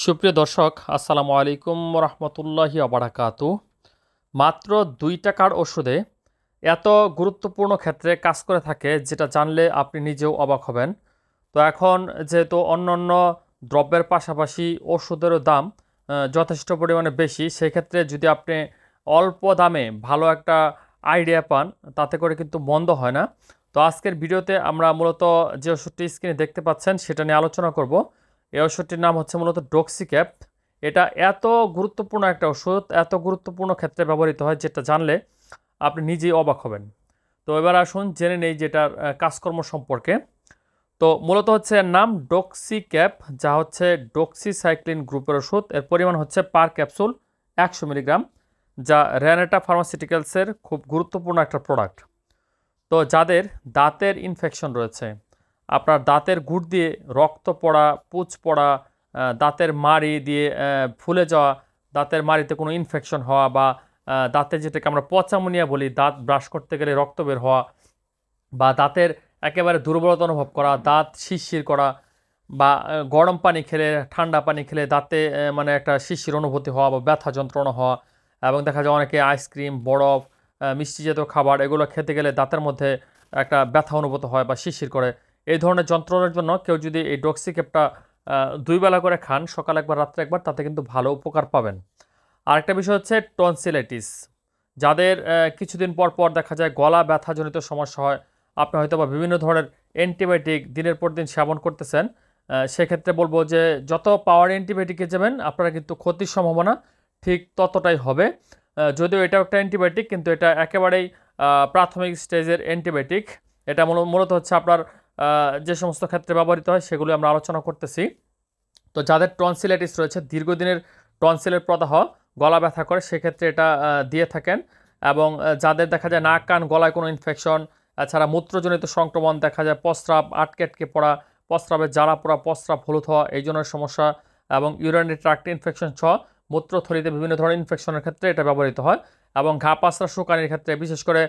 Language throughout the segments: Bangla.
সুপ্রিয় দর্শক, আসসালামু আলাইকুম রহমতুল্লাহি আবরাকাতু। মাত্র 2 টাকার ওষুধে এত গুরুত্বপূর্ণ ক্ষেত্রে কাজ করে থাকে, যেটা জানলে আপনি নিজেও অবাক হবেন। তো এখন যেহেতু অন্যান্য দ্রব্যের পাশাপাশি ওষুধেরও দাম যথেষ্ট পরিমাণে বেশি, সেক্ষেত্রে যদি আপনি অল্প দামে ভালো একটা আইডিয়া পান, তাতে করে কিন্তু মন্দ হয় না। তো আজকের ভিডিওতে আমরা মূলত যে ওষুধটি স্ক্রিনে দেখতে পাচ্ছেন সেটা নিয়ে আলোচনা করব। এই ওষুধটির নাম হচ্ছে মূলত ডক্সিক্যাপ। এটা এত গুরুত্বপূর্ণ একটা ওষুধ, এত গুরুত্বপূর্ণ ক্ষেত্রে ব্যবহৃত হয়, যেটা জানলে আপনি নিজেই অবাক হবেন। তো এবার আসুন জেনে নেই যেটার কাজকর্ম সম্পর্কে। তো মূলত হচ্ছে এর নাম ডক্সিক্যাপ, যা হচ্ছে ডক্সিসাইক্লিন গ্রুপের ওষুধ। এর পরিমাণ হচ্ছে পার ক্যাপসুল 100 মিলিগ্রাম, যা রেনেটা ফার্মাসিউটিক্যালসের খুব গুরুত্বপূর্ণ একটা প্রোডাক্ট। তো যাদের দাঁতের ইনফেকশন রয়েছে, আপনার দাঁতের গুড় দিয়ে রক্ত পড়া, পুঁজ পড়া, দাঁতের মাড়ি দিয়ে ফুলে যাওয়া, দাঁতের মাড়িতে কোনো ইনফেকশন হওয়া, বা দাঁতে যেটাকে আমরা পচামনিয়া বলি, দাঁত ব্রাশ করতে গেলে রক্ত বের হওয়া, বা দাঁতের একেবারে দুর্বলতা অনুভব করা, দাঁত শিরশির করা, বা গরম পানি খেলে, ঠান্ডা পানি খেলে দাঁতে মানে একটা শিরশির অনুভূতি হওয়া বা ব্যথা যন্ত্রণা হওয়া, এবং দেখা যায় অনেকে আইসক্রিম, বরফ, মিষ্টি জাতীয় খাবার এগুলো খেতে গেলে দাঁতের মধ্যে একটা ব্যথা অনুভূত হয় বা শিরশির করে। এই ধরনের যন্ত্রণার জন্য কেউ যদি এই ডক্সিক্যাপটা 2 বেলা করে খান, সকাল একবার রাত্রে একবার, তাতে কিন্তু ভালো উপকার পাবেন। আরেকটা বিষয় হচ্ছে টনসিলাইটিস। যাদের কিছুদিন পর পর দেখা যায় গলা ব্যথাজনিত সমস্যা হয়, আপনি হয়তো বা বিভিন্ন ধরনের অ্যান্টিবায়োটিক দিনের পর দিন সেবন করতেছেন, সেক্ষেত্রে বলবো যে যত পাওয়ার অ্যান্টিবায়োটিকে যাবেন, আপনারা কিন্তু ক্ষতির সম্ভাবনা ঠিক ততটাই হবে। যদিও এটাও একটা অ্যান্টিবায়োটিক, কিন্তু এটা একেবারেই প্রাথমিক স্টেজের অ্যান্টিবায়োটিক। এটা মূলত হচ্ছে আপনার যে সমস্ত ক্ষেত্রে ব্যবহৃত হয় সেগুলো আমরা আলোচনা করতেছি। তো যাদের টনসিলাইটিস রয়েছে, দীর্ঘদিনের টনসিলের প্রদাহ, গলা ব্যথা করে, সেক্ষেত্রে এটা দিয়ে থাকেন। এবং যাদের দেখা যায় নাক কান গলায় কোনো ইনফেকশন, এছাড়া মূত্রজনিত সংক্রমণ, দেখা যায় প্রস্রাব আটকে আটকে পড়া, প্রস্রাবের জ্বালা পোড়া, প্রস্রাব হলুদ হওয়া, এই জন্য সমস্যা, এবং ইউরিনারি ট্র্যাক্ট ইনফেকশন সহ মূত্রথলিতে বিভিন্ন ধরনের ইনফেকশনের ক্ষেত্রে এটা ব্যবহৃত হয়। এবং ঘা পাসরা শুকানির ক্ষেত্রে, বিশেষ করে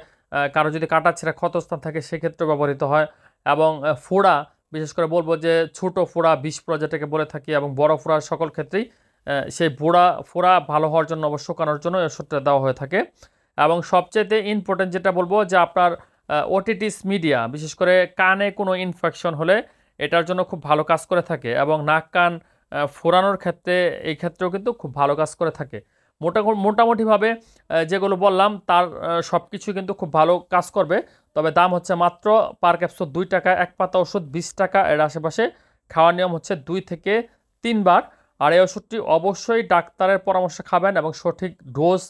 কারো যদি কাটাছেঁড়া ক্ষতস্থান থাকে, সেক্ষেত্রে ব্যবহৃত হয়। এবং ফোড়া, বিশেষ করে বলবো যে ছোটো ফোড়া, বিষফোড়া যেটাকে বলে থাকি, এবং বড় ফোড়ার সকল ক্ষেত্রেই সেই ফোড়া ভালো হওয়ার জন্য বা শুকানোর জন্য এই ওষুধটা দেওয়া হয়ে থাকে। এবং সবচেয়ে ইম্পর্টেন্ট যেটা বলবো, যে আপনার ওটিটিস মিডিয়া, বিশেষ করে কানে কোনো ইনফেকশন হলে এটার জন্য খুব ভালো কাজ করে থাকে। এবং নাক কান ফোড়ানোর ক্ষেত্রে, এই ক্ষেত্রেও কিন্তু খুব ভালো কাজ করে থাকে। মোটামুটিভাবে যেগুলো বললাম তার সব কিছু কিন্তু খুব ভালো কাজ করবে। তবে দাম হচ্ছে মাত্র পার ক্যাপসুল 2 টাকা, এক পাতা ওষুধ 20 টাকা। এর আশেপাশে খাওয়ার নিয়ম হচ্ছে 2 থেকে 3 বার। আর এই ওষুধটি অবশ্যই ডাক্তারের পরামর্শে খাবেন এবং সঠিক ডোজ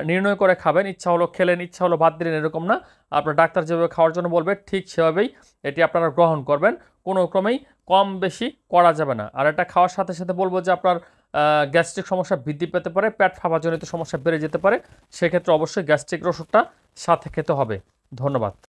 নির্ণয় করে খাবেন। ইচ্ছা হলো খেলেন, ইচ্ছা হলো বাদ দিলেন, এরকম না। আপনার ডাক্তার যেভাবে খাওয়ার জন্য বলবে, ঠিক সেভাবেই এটি আপনারা গ্রহণ করবেন। কোনো ক্রমেই কম বেশি করা যাবে না। আর এটা খাওয়ার সাথে সাথে বলবো যে আপনার গ্যাস্ট্রিক সমস্যা বৃদ্ধি পেতে পারে, পেট ফাঁপাজনিত সমস্যা বেড়ে যেতে পারে। সেক্ষেত্রে অবশ্যই গ্যাস্ট্রিকের ওষুধটা সাথে খেতে হবে। ধন্যবাদ।